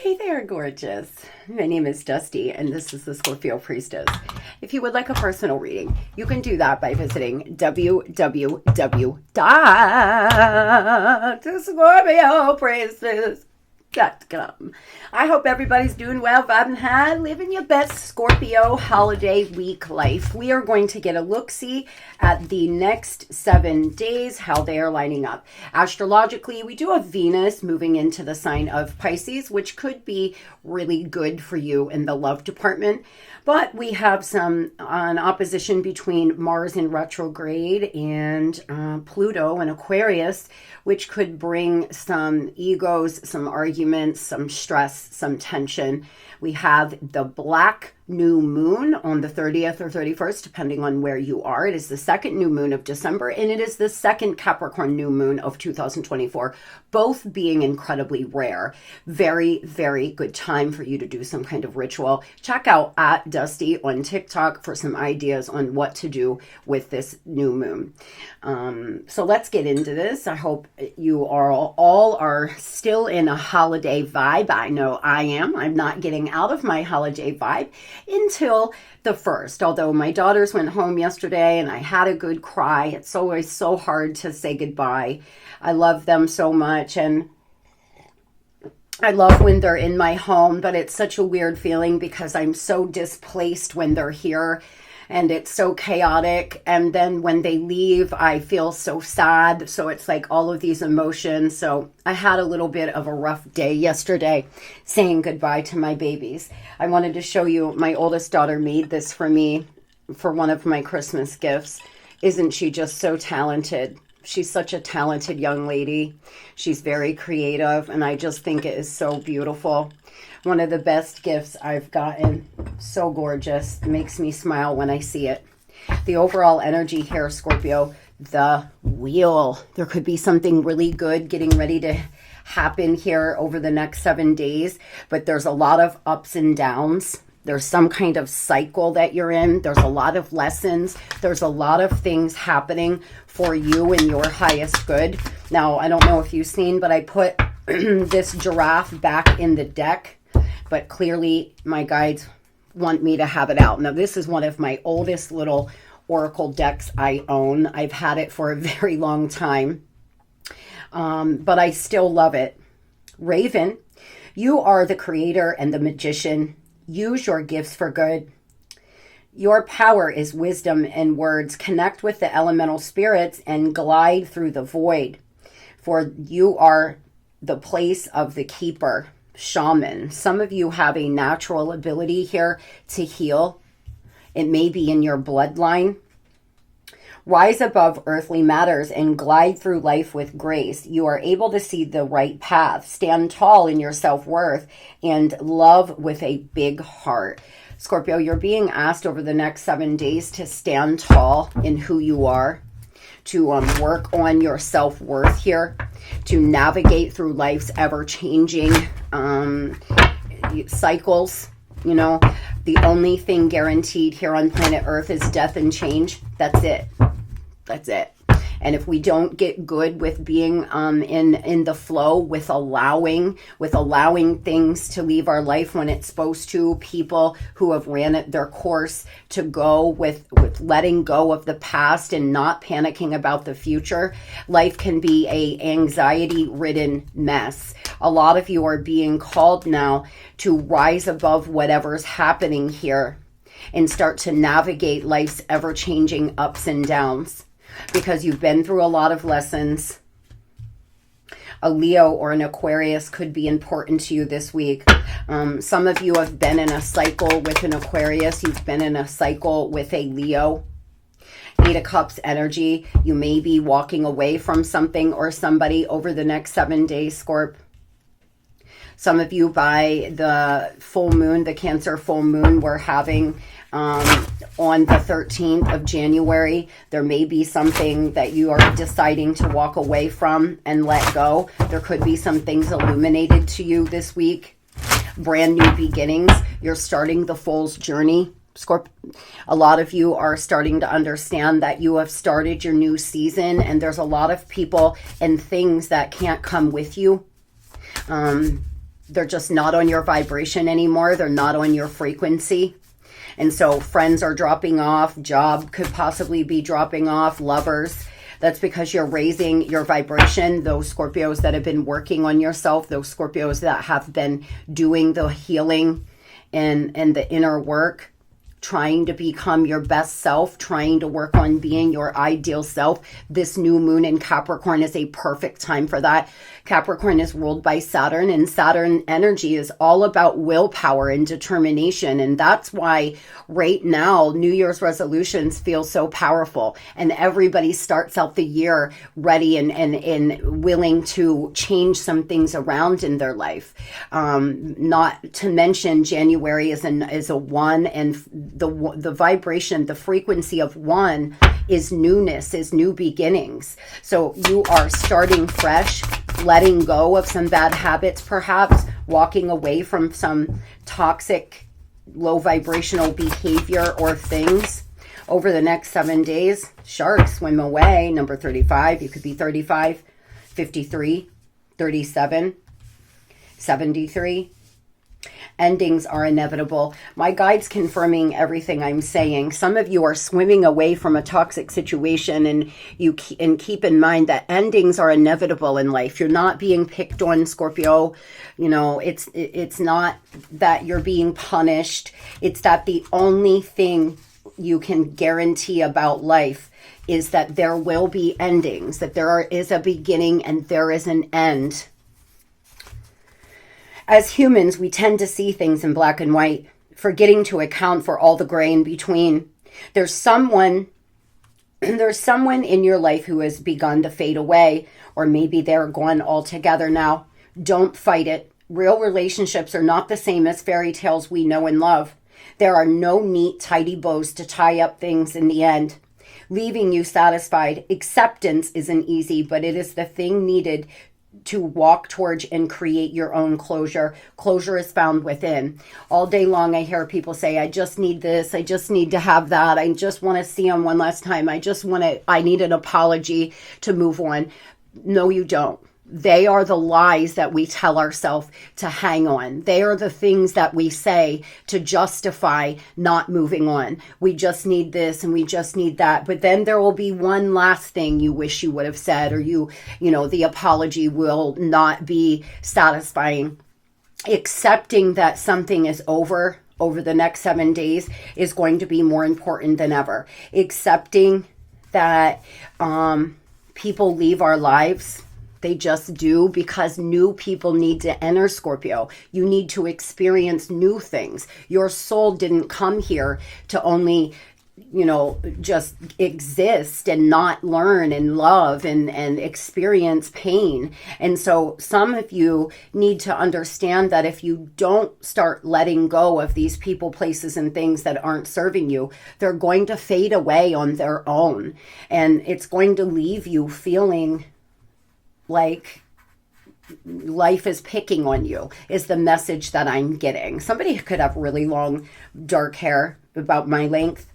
Hey there, gorgeous. My name is Dusty, and this is the Scorpio Priestess. If you would like a personal reading, you can do that by visiting www.thescorpiopriestess.com. I hope everybody's doing well, vibing high, living your best Scorpio holiday week life. We are going to get a look-see at the next 7 days, how they are lining up. Astrologically, we do have Venus moving into the sign of Pisces, which could be really good for you in the love department. But we have an opposition between Mars in retrograde and Pluto in Aquarius, which could bring some egos, some arguments, some stress, some tension. We have the black new moon on the 30th or 31st, depending on where you are. It is the second new moon of December, and it is the second Capricorn new moon of 2024, both being incredibly rare. Very, very good time for you to do some kind of ritual. Check out @Dusty on TikTok for some ideas on what to do with this new moon. So let's get into this. I hope you all are still in a holiday vibe. I know I am. I'm not getting out of my holiday vibe until the 1st. Although my daughters went home yesterday and I had a good cry. It's always so hard to say goodbye. I love them so much, and I love when they're in my home, but it's such a weird feeling because I'm so displaced when they're here. And it's so chaotic. And then when they leave, I feel so sad. So it's like all of these emotions. So I had a little bit of a rough day yesterday saying goodbye to my babies. I wanted to show you, my oldest daughter made this for me for one of my Christmas gifts. Isn't she just so talented? She's such a talented young lady. She's very creative, and I just think it is so beautiful. One of the best gifts I've gotten. So gorgeous. Makes me smile when I see it. The overall energy here, Scorpio, the wheel. There could be something really good getting ready to happen here over the next 7 days, but there's a lot of ups and downs. There's some kind of cycle that you're in. There's a lot of lessons. There's a lot of things happening for you and your highest good. Now, I don't know if you've seen, but I put this giraffe back in the deck. But clearly my guides want me to have it out. Now, this is one of my oldest little oracle decks I own. I've had it for a very long time, but I still love it. Raven, you are the creator and the magician. Use your gifts for good. Your power is wisdom and words. Connect with the elemental spirits and glide through the void. For you are the place of the keeper. Shaman. Some of you have a natural ability here to heal. It may be in your bloodline. Rise above earthly matters and glide through life with grace. You are able to see the right path. Stand tall in your self-worth and love with a big heart. Scorpio, you're being asked over the next 7 days to stand tall in who you are, to work on your self-worth here, to navigate through life's ever-changing cycles. You know, the only thing guaranteed here on planet Earth is death and change. That's it. That's it. And if we don't get good with being in the flow, with allowing things to leave our life when it's supposed to, people who have ran it their course, to go with letting go of the past and not panicking about the future, life can be a anxiety-ridden mess. A lot of you are being called now to rise above whatever's happening here and start to navigate life's ever-changing ups and downs, because you've been through a lot of lessons. A Leo or an Aquarius could be important to you this week. Some of you have been in a cycle with an Aquarius. You've been in a cycle with a Leo. 8 of Cups energy. You may be walking away from something or somebody over the next 7 days, Scorp. Some of you, by the full moon, the Cancer full moon we're having on the 13th of January, there may be something that you are deciding to walk away from and let go. There could be some things illuminated to you this week. Brand new beginnings. You're starting the Fool's journey. A lot of you are starting to understand that you have started your new season, and there's a lot of people and things that can't come with you. They're just not on your vibration anymore. They're not on your frequency. And so friends are dropping off. Job could possibly be dropping off. Lovers. That's because you're raising your vibration. Those Scorpios that have been working on yourself, those Scorpios that have been doing the healing and the inner work, trying to become your best self, trying to work on being your ideal self. This new moon in Capricorn is a perfect time for that. Capricorn is ruled by Saturn, and Saturn energy is all about willpower and determination. And that's why right now, New Year's resolutions feel so powerful. And everybody starts out the year ready and willing to change some things around in their life. Not to mention January is a 1, and the vibration, the frequency of 1 is newness, is new beginnings. So you are starting fresh, letting go of some bad habits, perhaps walking away from some toxic, low vibrational behavior or things. Over the next 7 days, sharks, swim away. Number 35, you could be 35, 53, 37, 73. Endings are inevitable. My guide's confirming everything I'm saying. Some of you are swimming away from a toxic situation, and keep in mind that endings are inevitable in life. You're not being picked on, Scorpio. You know, it's not that you're being punished. It's that the only thing you can guarantee about life is that there will be endings, that there is a beginning and there is an end. As humans, we tend to see things in black and white, forgetting to account for all the gray in between. There's someone in your life who has begun to fade away, or maybe they're gone altogether now. Don't fight it. Real relationships are not the same as fairy tales we know and love. There are no neat, tidy bows to tie up things in the end, leaving you satisfied. Acceptance isn't easy, but it is the thing needed to walk towards and create your own closure. Closure is found within. All day long, I hear people say, I just need this. I just need to have that. I just want to see him one last time. I need an apology to move on. No, you don't. They are the lies that we tell ourselves to hang on. They are the things that we say to justify not moving on. We just need this and we just need that. But then there will be one last thing you wish you would have said, or the apology will not be satisfying. Accepting that something is over the next 7 days is going to be more important than ever. Accepting that people leave our lives. They just do, because new people need to enter, Scorpio. You need to experience new things. Your soul didn't come here to only, just exist and not learn and love and experience pain. And so some of you need to understand that if you don't start letting go of these people, places, and things that aren't serving you, they're going to fade away on their own. And it's going to leave you feeling like life is picking on you, is the message that I'm getting. Somebody could have really long, dark hair, about my length.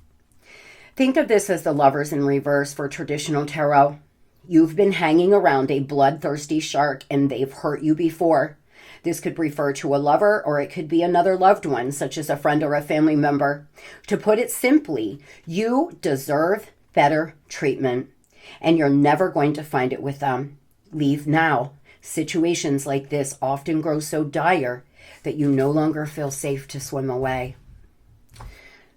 Think of this as the Lovers in reverse for traditional tarot. You've been hanging around a bloodthirsty shark and they've hurt you before. This could refer to a lover, or it could be another loved one, such as a friend or a family member. To put it simply, you deserve better treatment, and you're never going to find it with them. Leave now. Situations like this often grow so dire that you no longer feel safe to swim away.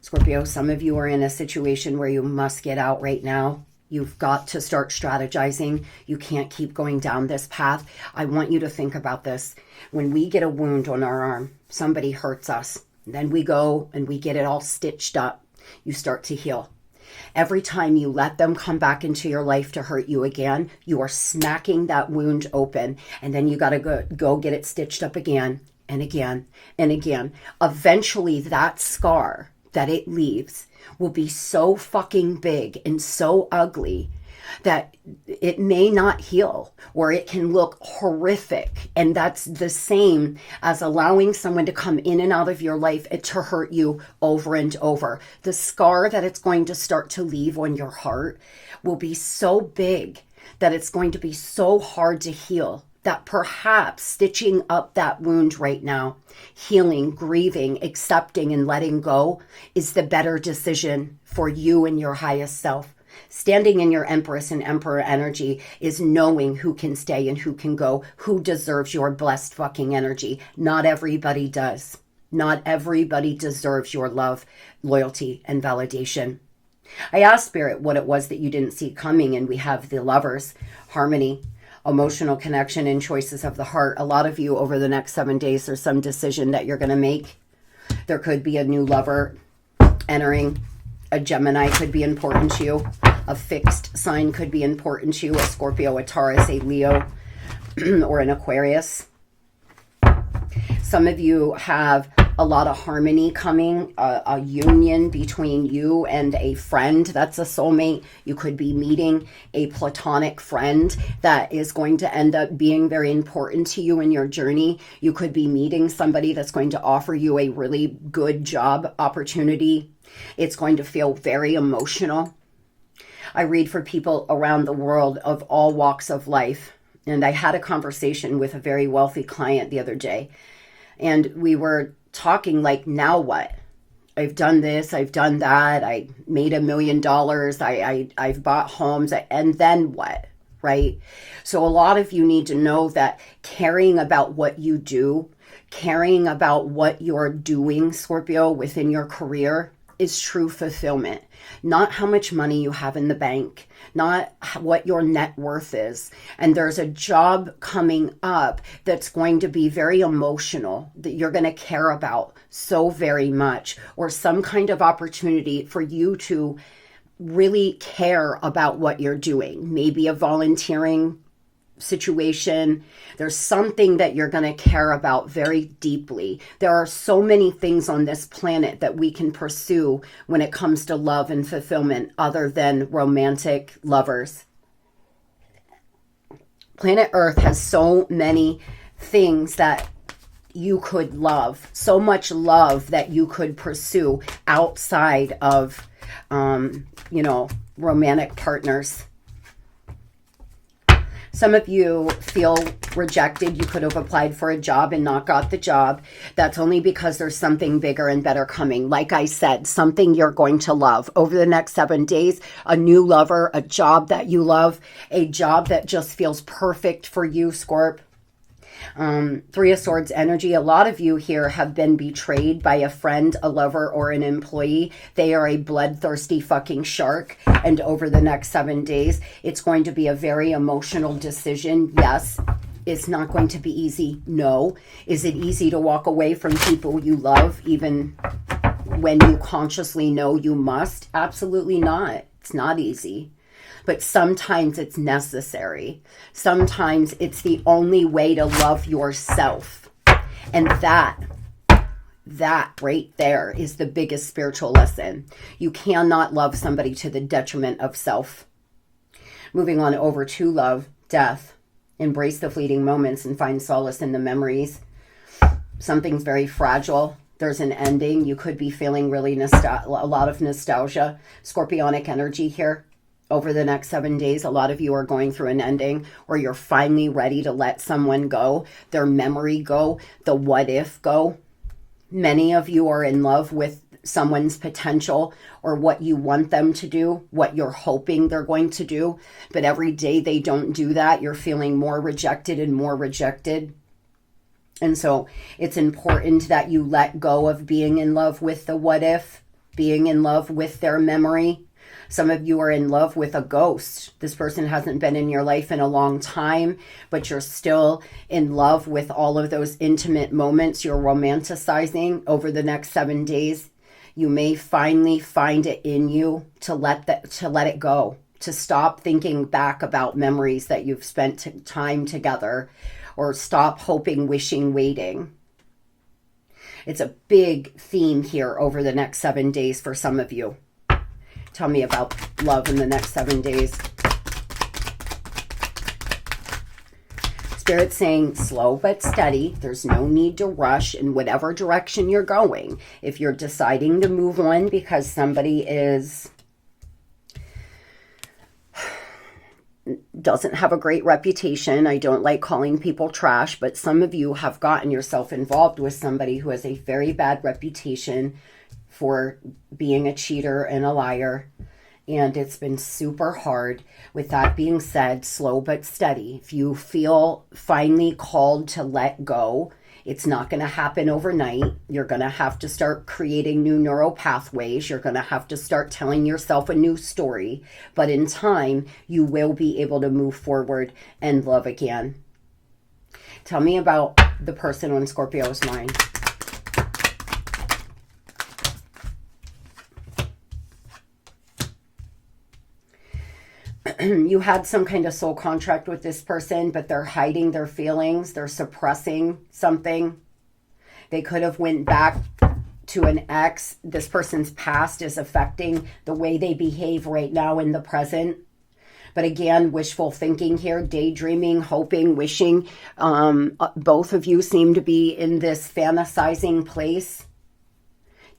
Scorpio, some of you are in a situation where you must get out right now. You've got to start strategizing. You can't keep going down this path. I want you to think about this. When we get a wound on our arm, somebody hurts us. Then we go and we get it all stitched up. You start to heal. Every time you let them come back into your life to hurt you again, you are smacking that wound open. And then you got to go get it stitched up again and again and again. Eventually, that scar that it leaves will be so fucking big and so ugly that it may not heal, or it can look horrific. And that's the same as allowing someone to come in and out of your life to hurt you over and over. The scar that it's going to start to leave on your heart will be so big that it's going to be so hard to heal that perhaps stitching up that wound right now, healing, grieving, accepting, and letting go is the better decision for you and your highest self. Standing in your Empress and Emperor energy is knowing who can stay and who can go, who deserves your blessed fucking energy. Not everybody does. Not everybody deserves your love, loyalty, and validation. I asked Spirit what it was that you didn't see coming, and we have the Lovers, harmony, emotional connection, and choices of the heart. A lot of you over the next 7 days, there's some decision that you're going to make. There could be a new lover entering. A Gemini could be important to you. A fixed sign could be important to you. A Scorpio, a Taurus, a Leo, or an Aquarius. Some of you have a lot of harmony coming, a union between you and a friend that's a soulmate. You could be meeting a platonic friend that is going to end up being very important to you in your journey. You could be meeting somebody that's going to offer you a really good job opportunity. It's going to feel very emotional. I read for people around the world of all walks of life. And I had a conversation with a very wealthy client the other day. And we were talking like, now what? I've done this, I've done that, I made $1 million, I've bought homes, and then what, right? So a lot of you need to know that caring about what you do, caring about what you're doing, Scorpio, within your career is true fulfillment. Not how much money you have in the bank, not what your net worth is. And there's a job coming up that's going to be very emotional, that you're going to care about so very much, or some kind of opportunity for you to really care about what you're doing. Maybe a volunteering situation. There's something that you're going to care about very deeply. There are so many things on this planet that we can pursue when it comes to love and fulfillment other than romantic lovers. Planet Earth has so many things that you could love, so much love that you could pursue outside of, romantic partners. Some of you feel rejected. You could have applied for a job and not got the job. That's only because there's something bigger and better coming. Like I said, something you're going to love. Over the next 7 days, a new lover, a job that you love, a job that just feels perfect for you, Scorp. Three of Swords energy. A lot of you here have been betrayed by a friend, a lover, or an employee. They are a bloodthirsty fucking shark. And over the next 7 days, it's going to be a very emotional decision. Yes. It's not going to be easy. No. Is it easy to walk away from people you love, even when you consciously know you must? Absolutely not. It's not easy. But sometimes it's necessary. Sometimes it's the only way to love yourself. And that right there is the biggest spiritual lesson. You cannot love somebody to the detriment of self. Moving on over to love, death. Embrace the fleeting moments and find solace in the memories. Something's very fragile. There's an ending. You could be feeling really a lot of nostalgia. Scorpionic energy here. Over the next 7 days, a lot of you are going through an ending, or you're finally ready to let someone go, their memory go, the what if go. Many of you are in love with someone's potential or what you want them to do, what you're hoping they're going to do. But every day they don't do that, you're feeling more rejected and more rejected. And so it's important that you let go of being in love with the what if, being in love with their memory. Some of you are in love with a ghost. This person hasn't been in your life in a long time, but you're still in love with all of those intimate moments you're romanticizing. Over the next 7 days, you may finally find it in you to let it go, to stop thinking back about memories that you've spent time together, or stop hoping, wishing, waiting. It's a big theme here over the next 7 days for some of you. Tell me about love in the next 7 days. Spirit's saying slow but steady. There's no need to rush in whatever direction you're going. If you're deciding to move on because somebody is doesn't have a great reputation. I don't like calling people trash, but some of you have gotten yourself involved with somebody who has a very bad reputation for being a cheater and a liar. And it's been super hard. With that being said, slow but steady. If you feel finally called to let go, it's not going to happen overnight. You're going to have to start creating new neural pathways. You're going to have to start telling yourself a new story. But in time, you will be able to move forward and love again. Tell me about the person on Scorpio's mind. You had some kind of soul contract with this person, but they're hiding their feelings. They're suppressing something. They could have went back to an ex. This person's past is affecting the way they behave right now in the present. But again, wishful thinking here, daydreaming, hoping, wishing. Both of you seem to be in this fantasizing place.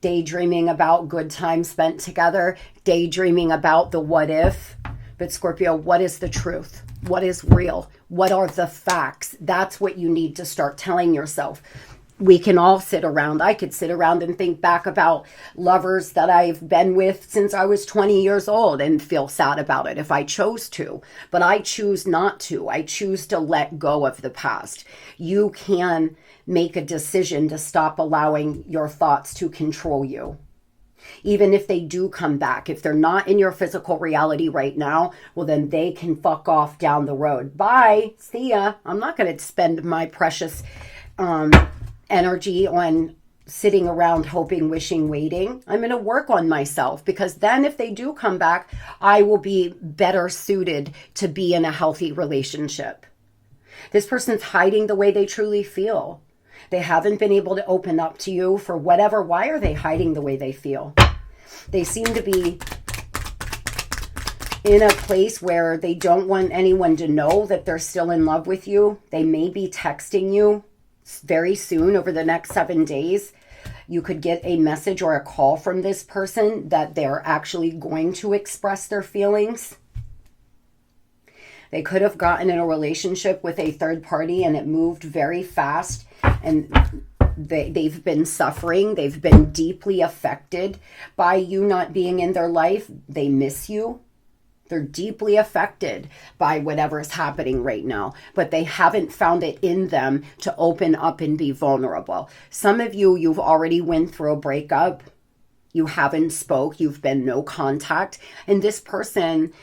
Daydreaming about good times spent together. Daydreaming about the what if. But Scorpio, what is the truth? What is real? What are the facts? That's what you need to start telling yourself. We can all sit around. I could sit around and think back about lovers that I've been with since I was 20 years old and feel sad about it if I chose to. But I choose not to. I choose to let go of the past. You can make a decision to stop allowing your thoughts to control you. Even if they do come back, if they're not in your physical reality right now, well, then they can fuck off down the road. Bye. See ya. I'm not going to spend my precious energy on sitting around hoping, wishing, waiting. I'm going to work on myself, because then if they do come back, I will be better suited to be in a healthy relationship. This person's hiding the way they truly feel. They haven't been able to open up to you for whatever. Why are they hiding the way they feel? They seem to be in a place where they don't want anyone to know that they're still in love with you. They may be texting you very soon, over the next 7 days. You could get a message or a call from this person that they're actually going to express their feelings. They could have gotten in a relationship with a third party and it moved very fast, and they've been suffering. They've been deeply affected by you not being in their life. They miss you. They're deeply affected by whatever's happening right now, but they haven't found it in them to open up and be vulnerable. Some of you, you've already went through a breakup. You haven't spoke. You've been no contact. And this person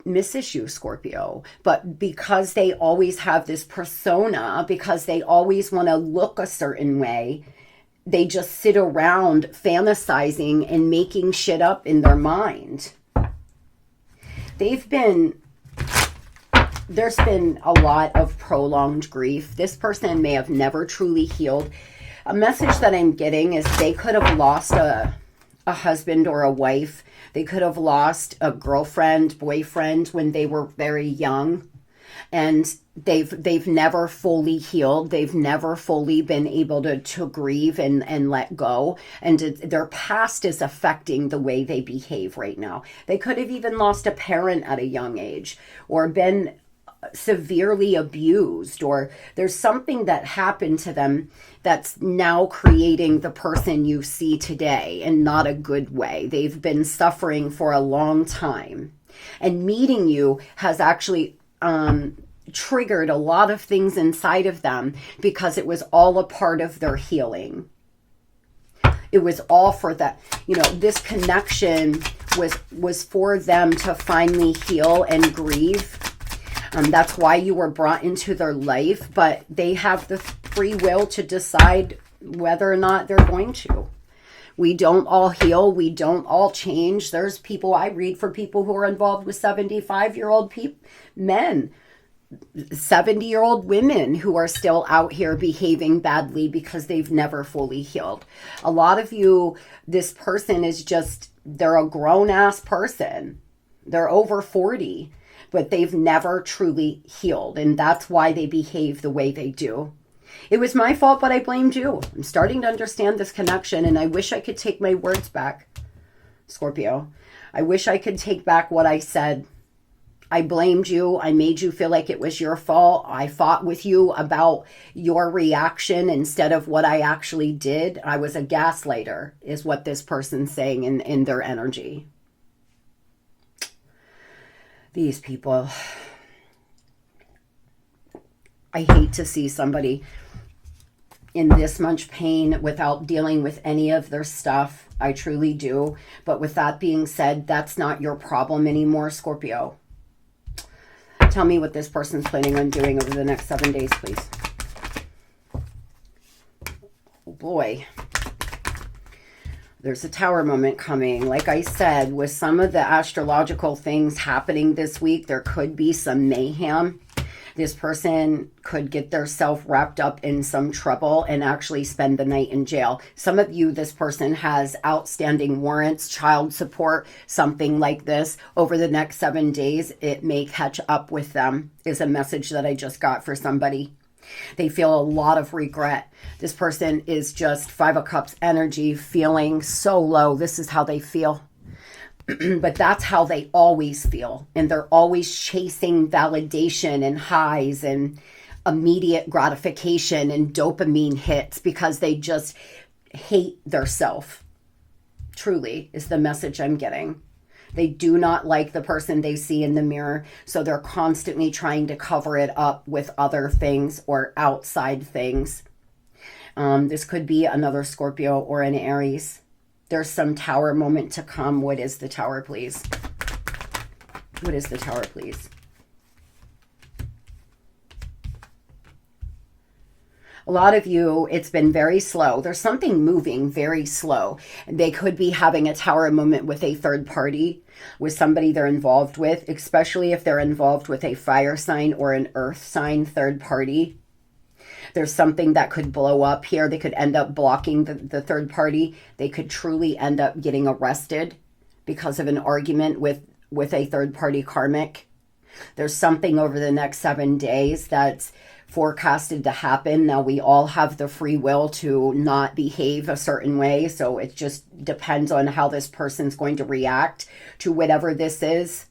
misses you, Scorpio. But because they always have this persona, because they always want to look a certain way, they just sit around fantasizing and making shit up in their mind. There's been a lot of prolonged grief. This person may have never truly healed. A message that I'm getting is they could have lost a husband or a wife. They could have lost a girlfriend, boyfriend when they were very young. And they've never fully healed. They've never fully been able to grieve and let go. And their past is affecting the way they behave right now. They could have even lost a parent at a young age, or been severely abused, or there's something that happened to them that's now creating the person you see today, and not a good way. They've been suffering for a long time. And meeting you has actually triggered a lot of things inside of them, because it was all a part of their healing. It was all for that. This connection was for them to finally heal and grieve. That's why you were brought into their life, but they have the free will to decide whether or not they're going to. We don't all heal. We don't all change. There's people, I read for people who are involved with 75-year-old men, 70-year-old women who are still out here behaving badly because they've never fully healed. A lot of you, this person is just, they're a grown-ass person. They're over 40, but they've never truly healed, and that's why they behave the way they do. It was my fault, but I blamed you. I'm starting to understand this connection, and I wish I could take my words back, Scorpio. I wish I could take back what I said. I blamed you. I made you feel like it was your fault. I fought with you about your reaction instead of what I actually did. I was a gaslighter, is what this person's saying in their energy. These people. I hate to see somebody in this much pain without dealing with any of their stuff. I truly do. But with that being said, that's not your problem anymore, Scorpio. Tell me what this person's planning on doing over the next 7 days, please. Oh boy. There's a tower moment coming. Like I said, with some of the astrological things happening this week, there could be some mayhem. This person could get themselves wrapped up in some trouble and actually spend the night in jail. Some of you, this person has outstanding warrants, child support, something like this. Over the next 7 days, it may catch up with them, is a message that I just got for somebody. They feel a lot of regret. This person is just 5 of Cups energy, feeling so low. This is how they feel. But that's how they always feel. And they're always chasing validation and highs and immediate gratification and dopamine hits because they just hate their self. Truly is the message I'm getting. They do not like the person they see in the mirror. So they're constantly trying to cover it up with other things or outside things. This could be another Scorpio or an Aries. There's some tower moment to come. What is the tower, please? What is the tower, please? A lot of you, it's been very slow. There's something moving very slow. They could be having a tower moment with a third party, with somebody they're involved with, especially if they're involved with a fire sign or an earth sign third party. There's something that could blow up here. They could end up blocking the third party. They could truly end up getting arrested because of an argument with a third party karmic. There's something over the next 7 days that's forecasted to happen. Now, we all have the free will to not behave a certain way. So it just depends on how this person's going to react to whatever this is.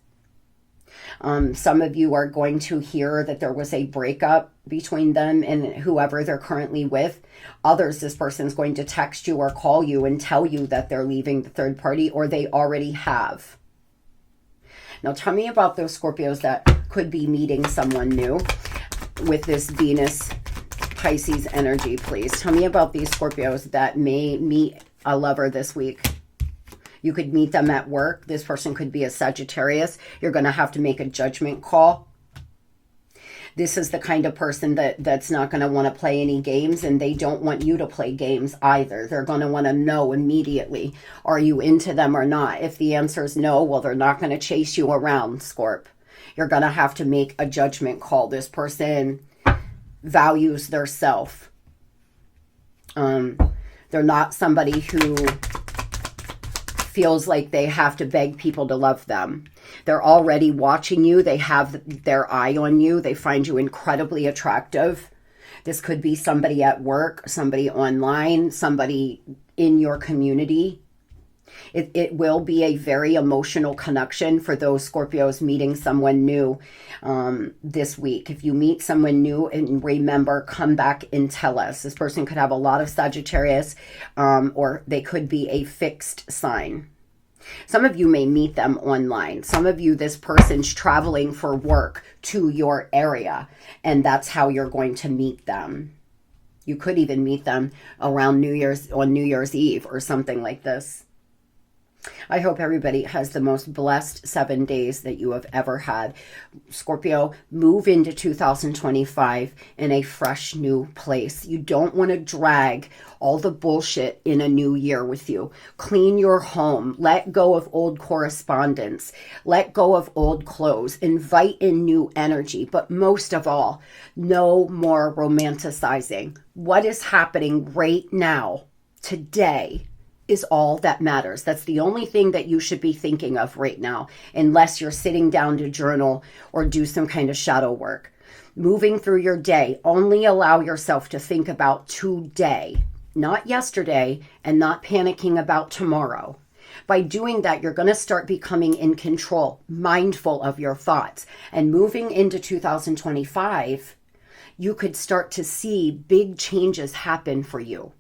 Some of you are going to hear that there was a breakup between them and whoever they're currently with. Others, this person's going to text you or call you and tell you that they're leaving the third party or they already have. Now, tell me about those Scorpios that could be meeting someone new with this Venus Pisces energy, please. Tell me about these Scorpios that may meet a lover this week. You could meet them at work. This person could be a Sagittarius. You're going to have to make a judgment call. This is the kind of person that's not going to want to play any games, and they don't want you to play games either. They're going to want to know immediately, are you into them or not? If the answer is no, well, they're not going to chase you around, Scorp. You're going to have to make a judgment call. This person values their self. They're not somebody who feels like they have to beg people to love them. They're already watching you. They have their eye on you. They find you incredibly attractive. This could be somebody at work, somebody online, somebody in your community. It will be a very emotional connection for those Scorpios meeting someone new this week. If you meet someone new, and remember, come back and tell us. This person could have a lot of Sagittarius, or they could be a fixed sign. Some of you may meet them online. Some of you, this person's traveling for work to your area, and that's how you're going to meet them. You could even meet them around on New Year's Eve or something like this. I hope everybody has the most blessed 7 days that you have ever had. Scorpio, move into 2025 in a fresh new place. You don't want to drag all the bullshit in a new year with you. Clean your home. Let go of old correspondence. Let go of old clothes. Invite in new energy. But most of all, no more romanticizing. What is happening right now, today, is all that matters. That's the only thing that you should be thinking of right now, unless you're sitting down to journal or do some kind of shadow work. Moving through your day, only allow yourself to think about today, not yesterday, and not panicking about tomorrow. By doing that, you're going to start becoming in control, mindful of your thoughts. And moving into 2025, you could start to see big changes happen for you.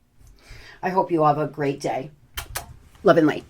I hope you have a great day. Love and light.